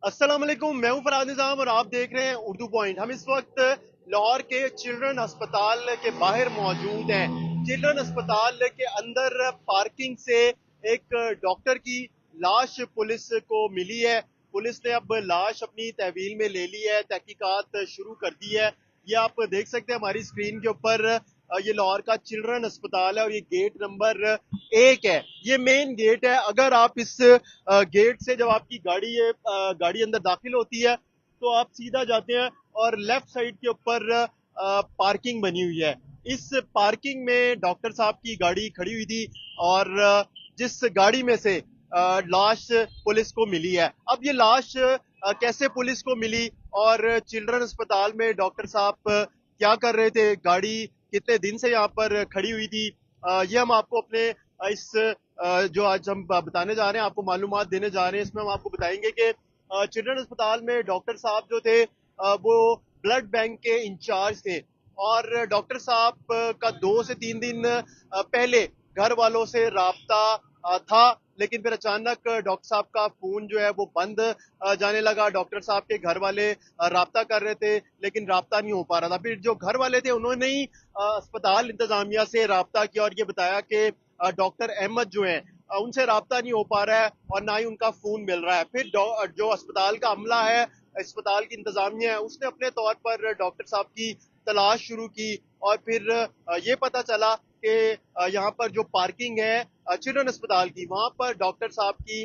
अस्सलाम वालेकुम, मैं हूं फराज निज़ाम और आप देख रहे हैं उर्दू पॉइंट। हम इस वक्त लाहौर के चिल्ड्रन अस्पताल के बाहर मौजूद हैं। चिल्ड्रन अस्पताल के अंदर पार्किंग से एक डॉक्टर की लाश पुलिस को मिली है। पुलिस ने अब लाश अपनी तहवील में ले ली है, तहकीकात शुरू कर दी है। ये आप देख सकते हैं हमारी स्क्रीन के ऊपर, ये लाहौर का चिल्ड्रन अस्पताल है और ये गेट नंबर 1 है। ये मेन गेट है। अगर आप इस गेट से जब आपकी गाड़ी अंदर दाखिल होती है तो आप सीधा जाते हैं और लेफ्ट साइड के ऊपर पार्किंग बनी हुई है। इस पार्किंग में डॉक्टर साहब की गाड़ी खड़ी हुई थी और जिस गाड़ी में से लाश पुलिस को मिली है। अब ये लाश कैसे पुलिस को मिली और चिल्ड्रन अस्पताल में डॉक्टर साहब क्या कर रहे थे, गाड़ी कितने दिन से यहाँ पर खड़ी हुई थी, ये हम आपको अपने इस जो आज हम बताने जा रहे हैं, आपको मालूमात देने जा रहे हैं, इसमें हम आपको बताएंगे कि चिल्ड्रन अस्पताल में डॉक्टर साहब जो थे वो ब्लड बैंक के इंचार्ज थे और डॉक्टर साहब का 2 से 3 दिन पहले घर वालों से राब्ता था, लेकिन फिर अचानक डॉक्टर साहब का फोन जो है वो बंद जाने लगा। डॉक्टर साहब के घर वाले राब्ता कर रहे थे लेकिन राब्ता नहीं हो पा रहा था। फिर जो घर वाले थे उन्होंने ही अस्पताल इंतजामिया से राब्ता किया और ये बताया कि डॉक्टर अहमद जो हैं उनसे राब्ता नहीं हो पा रहा है और ना ही उनका फोन मिल रहा है। फिर जो अस्पताल का अमला है, अस्पताल की इंतजामिया है, उसने अपने तौर पर डॉक्टर साहब की तलाश शुरू की और फिर ये पता चला कि यहाँ पर जो पार्किंग है चिल्ड्रन अस्पताल की, वहां पर डॉक्टर साहब की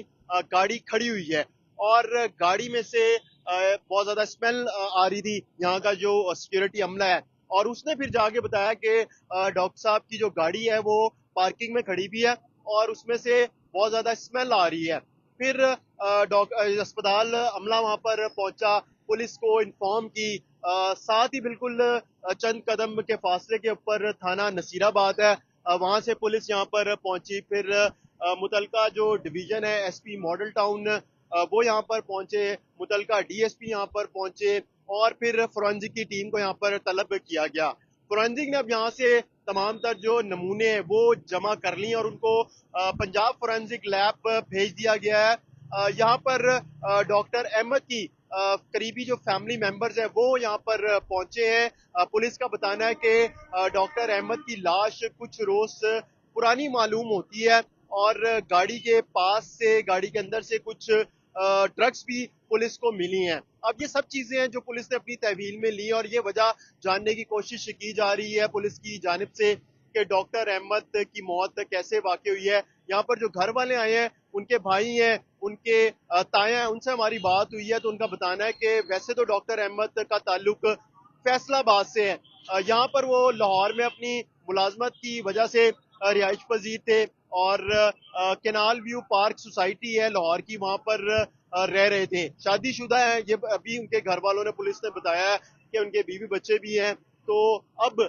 गाड़ी खड़ी हुई है और गाड़ी में से बहुत ज्यादा स्मेल आ रही थी। यहाँ का जो सिक्योरिटी अमला है और उसने फिर जाके बताया कि डॉक्टर साहब की जो गाड़ी है वो पार्किंग में खड़ी भी है और उसमें से बहुत ज्यादा स्मेल आ रही है। फिर अस्पताल अमला वहां पर पहुंचा, पुलिस को इन्फॉर्म की। साथ ही बिल्कुल चंद कदम के फासले के ऊपर थाना नसीराबाद है, वहां से पुलिस यहाँ पर पहुंची। फिर मुतलका जो डिवीजन है एसपी मॉडल टाउन, वो यहाँ पर पहुंचे, मुतलका डीएसपी यहाँ पर पहुंचे और फिर फोरेंसिक की टीम को यहाँ पर तलब किया गया। फोरेंसिक ने अब यहाँ से तमाम तर जो नमूने हैं वो जमा कर ली और उनको पंजाब फोरेंसिक लैब भेज दिया गया है। यहाँ पर डॉक्टर अहमद की करीबी जो फैमिली मेंबर्स हैं वो यहाँ पर पहुंचे हैं। पुलिस का बताना है कि डॉक्टर अहमद की लाश कुछ रोज पुरानी मालूम होती है और गाड़ी के पास से, गाड़ी के अंदर से कुछ ड्रग्स भी पुलिस को मिली हैं। अब ये सब चीजें हैं जो पुलिस ने अपनी तहवील में ली और ये वजह जानने की कोशिश की जा रही है पुलिस की जानिब से कि डॉक्टर अहमद की मौत कैसे वाकई हुई है। यहाँ पर जो घर वाले आए हैं, उनके भाई हैं, उनके ताया हैं, उनसे हमारी बात हुई है तो उनका बताना है कि वैसे तो डॉक्टर अहमद का ताल्लुक फैसलाबाद से है। यहाँ पर वो लाहौर में अपनी मुलाजमत की वजह से रिहाइश पजीर थे और केनाल व्यू पार्क सोसाइटी है लाहौर की, वहां पर रह रहे थे। शादीशुदा हैं ये, अभी उनके घर वालों ने, पुलिस ने बताया कि उनके बीवी बच्चे भी हैं। तो अब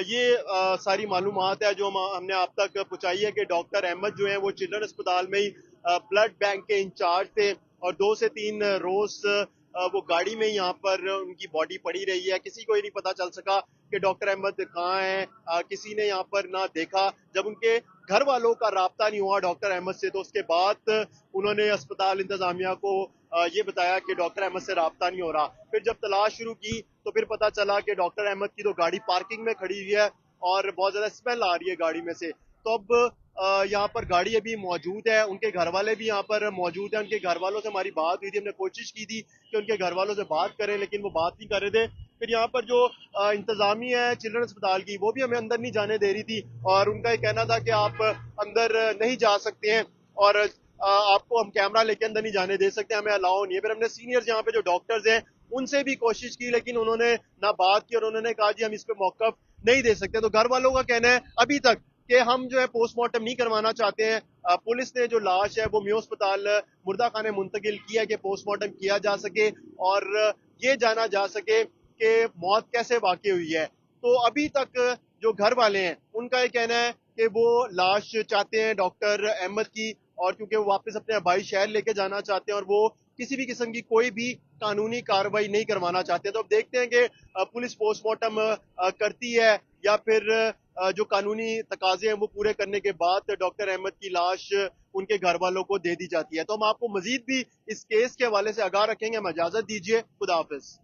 ये सारी मालूमात है जो हमने आप तक पहुंचाई है कि डॉक्टर अहमद जो है वो चिल्ड्रन अस्पताल में ही ब्लड बैंक के इंचार्ज थे और 2 से 3 रोज वो गाड़ी में यहाँ पर उनकी बॉडी पड़ी रही है। किसी को ही नहीं पता चल सका कि डॉक्टर अहमद कहाँ है, किसी ने यहाँ पर ना देखा। जब उनके घर वालों का राब्ता नहीं हुआ डॉक्टर अहमद से तो उसके बाद उन्होंने अस्पताल इंतजामिया को ये बताया कि डॉक्टर अहमद से राब्ता नहीं हो रहा। फिर जब तलाश शुरू की तो फिर पता चला कि डॉक्टर अहमद की तो गाड़ी पार्किंग में खड़ी हुई है और बहुत ज्यादा स्मेल आ रही है गाड़ी में से। तो अब यहाँ पर गाड़ी अभी मौजूद है, उनके घर वाले भी यहाँ पर मौजूद हैं। उनके घर वालों से हमारी बात हुई थी, हमने कोशिश की थी कि उनके घर वालों से बात करें लेकिन वो बात नहीं कर रहे थे। फिर यहाँ पर जो इंतजामिया है चिल्ड्रन अस्पताल की, वो भी हमें अंदर नहीं जाने दे रही थी और उनका ये कहना था कि आप अंदर नहीं जा सकते हैं और आपको हम कैमरा लेके अंदर नहीं जाने दे सकते, हमें अलाउ नहीं है। फिर हमने सीनियर्स यहाँ पे जो डॉक्टर्स हैं उनसे भी कोशिश की लेकिन उन्होंने ना बात की और उन्होंने कहा जी हम इस पे मौकफ नहीं दे सकते। तो घर वालों का कहना है अभी तक कि हम जो है पोस्टमार्टम नहीं करवाना चाहते हैं। पुलिस ने जो लाश है वो म्यू अस्पताल मुर्दा खाने मुंतकिल किया है कि पोस्टमार्टम किया जा सके और ये जाना जा सके कि मौत कैसे वाकई हुई है। तो अभी तक जो घर वाले हैं उनका ये कहना है कि वो लाश चाहते हैं डॉक्टर अहमद की और क्योंकि वो वापस अपने आबाई शहर लेके जाना चाहते हैं और वो किसी भी किस्म की कोई भी कानूनी कार्रवाई नहीं करवाना चाहते। तो अब देखते हैं कि पुलिस पोस्टमार्टम करती है या फिर जो कानूनी तकाजे हैं वो पूरे करने के बाद डॉक्टर अहमद की लाश उनके घर वालों को दे दी जाती है। तो हम आपको मजीद भी इस केस के हवाले से आगाह रखेंगे। हम इजाजत दीजिए, खुदा हाफिज।